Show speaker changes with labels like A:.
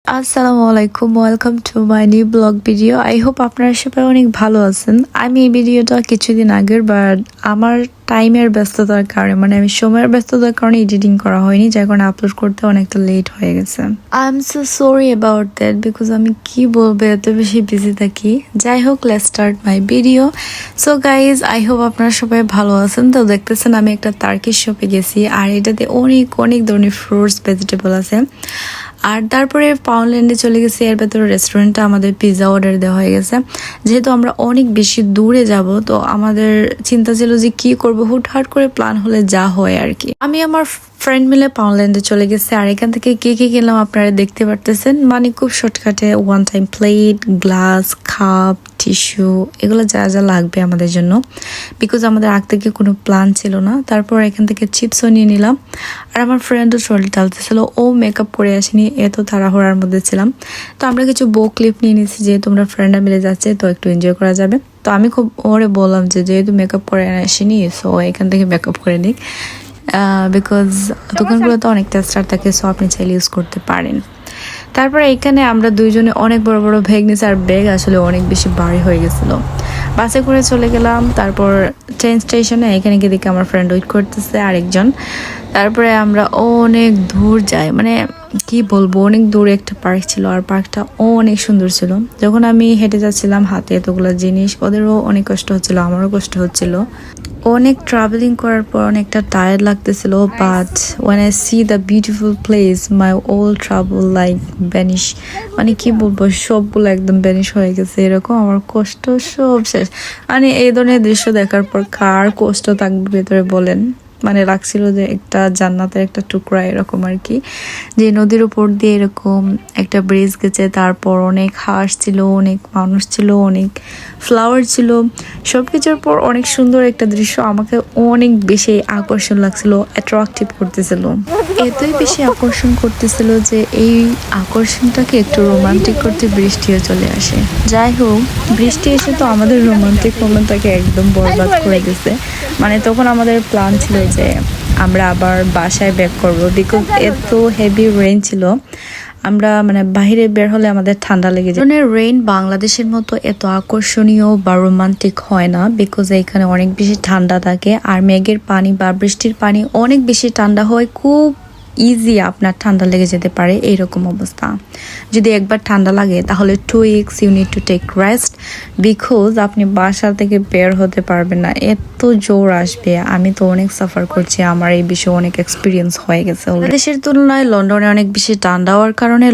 A: আসসালামু আলাইকুম, welcome to my new blog video. I hope আপনারা সবাই অনেক ভালো আছেন। আমি এই ভিডিওটা কিছুদিন আগের, বাট আমার টাইমের ব্যস্ততার কারণে, আমি সময়ের ব্যস্ততার কারণে এডিটিং করা হয়নি, যার কারণে আপলোড করতে অনেকটা লেট হয়ে গেছে। I am so sorry about that, because আমি কি বলবো, এত বেশি বিজি থাকি। যাই হোক, let's start my video. So guys, I hope আপনারা সবাই ভালো আছেন। তো দেখতেছেন আমি একটা টার্কিশ শপে গেছি, আর এটাতে অনেক অনেক ধরনের ফ্রুটস, ভেজিটেবল আছে। আর তারপরে পাউন্ডল্যান্ডে চলে গেছি। এর ভেতরে রেস্টুরেন্টে আমাদের পিৎজা অর্ডার দেওয়া হয়ে গেছে। যেহেতু আমরা অনেক বেশি দূরে যাব, তো আমাদের চিন্তা ছিল যে কি করব, হুটহাট করে প্ল্যান হলে যা হয় আর কি। আমি আমার ফ্রেন্ড মিলে পাউন্ডল্যান্ডে চলে গেছে। আর এখান থেকে কি কি কিনলাম আপনারা দেখতে পারতেছেন। খুব শর্টকাটে, one time plate, glass, cup, tissue, এগুলো যা যা লাগবে আমাদের জন্য, বিকজ আমাদের আগ থেকে কোনো প্ল্যান ছিল না। তারপর এখান থেকে চিপসও নিয়ে নিলাম। আর আমার ফ্রেন্ডও ট্রলি টালতেছিল, ও মেকআপ করে আসেনি, এত তাড়াহুড়ার মধ্যে ছিলাম। তো আমরা কিছু বো ক্লিপ নিয়ে নিয়েছি, যেহেতু আমরা ফ্রেন্ডরা মিলে যাচ্ছে, তো একটু এনজয় করা যাবে। তো আমি খুব ওরে বললাম যে যেহেতু মেকআপ করে আসেনি, সো এখান থেকে মেকআপ করে নিক, বিকজ দোকানগুলো তো অনেক টেস্টার থাকে, সো আপনি চাইলে ইউজ করতে পারেন। তারপরে এখানে আমরা দুইজনে অনেক বড় বড় ব্যাগ নিয়েছি, আর ব্যাগ আসলে অনেক বেশি ভারী হয়ে গেছিলো। বাসে করে চলে গেলাম। তারপর ট্রেন স্টেশনে এখানে গিয়ে দেখি আমার ফ্রেন্ড ওয়েট করতেছে আরেকজন। তারপরে আমরা অনেক দূর যাই, কি বলবো, অনেক দূরে একটা পার্ক ছিল, আর পার্কটা অনেক সুন্দর ছিল। যখন আমি হেঁটে যাচ্ছিলাম, হাতে এতগুলো জিনিস, ওদেরও অনেক কষ্ট হচ্ছিল, আমারও কষ্ট হচ্ছিল। অনেক ট্রাভেলিং করার পর অনেকটা টায়ার্ড লাগতেছিল, but when I see the beautiful place, my all travel like vanish, কি বলবো, সবগুলো একদম ভ্যানিশ হয়ে গেছে। এরকম আমার কষ্ট সব শেষ। এই ধরনের দৃশ্য দেখার পর কার কষ্ট থাকবে ভেতরে বলেন। লাগছিল যে একটা জান্নাতের একটা টুকরা, এরকম আর কি, যে নদীর উপর দিয়ে এরকম একটা ব্রিজ গেছে। তারপর অনেক হাঁস ছিল, অনেক মানুষ ছিল, অনেক ফ্লাওয়ার ছিল, সব কিছুর পর অনেক সুন্দর একটা দৃশ্য। আমাকে অনেক বেশি আকর্ষণ লাগছিল, অ্যাট্রাকটিভ করতেছিল, এতই বেশি আকর্ষণ করতেছিল যে এই আকর্ষণটাকে একটু রোমান্টিক করতে বৃষ্টিও চলে আসে। যাই হোক, বৃষ্টি এসে তো আমাদের রোমান্টিক মোমেন্টটাকে একদম বরবাদ করে দিছে। তখন আমাদের প্ল্যান ছিল যে আমরা আবার বাসায় ব্যাক করবো, বিকজ এত হেভি রেইন ছিল। আমরা বাইরে বের হলে আমাদের ঠান্ডা লেগে যায়। রেইন বাংলাদেশের মতো এত আকর্ষণীয় বা রোমান্টিক হয় না, বিকজ এখানে অনেক বেশি ঠান্ডা থাকে, আর মেঘের পানি বা বৃষ্টির পানি অনেক বেশি ঠান্ডা হয়, খুব ইজি আপনার ঠান্ডা লেগে যেতে পারে এইরকম অবস্থা। যদি একবার ঠান্ডা লাগে তাহলে 2 weeks you need to take rest, because আপনি বাসা থেকে বের হতে পারবেন না, এত জোর আসবে। আমি তো অনেক সাফার করছি, আমার এই বিষয়ে অনেক এক্সপিরিয়েন্স হয়ে গেছে। দেশের তুলনায় লন্ডনে অনেক বেশি ঠান্ডা হওয়ার কারণে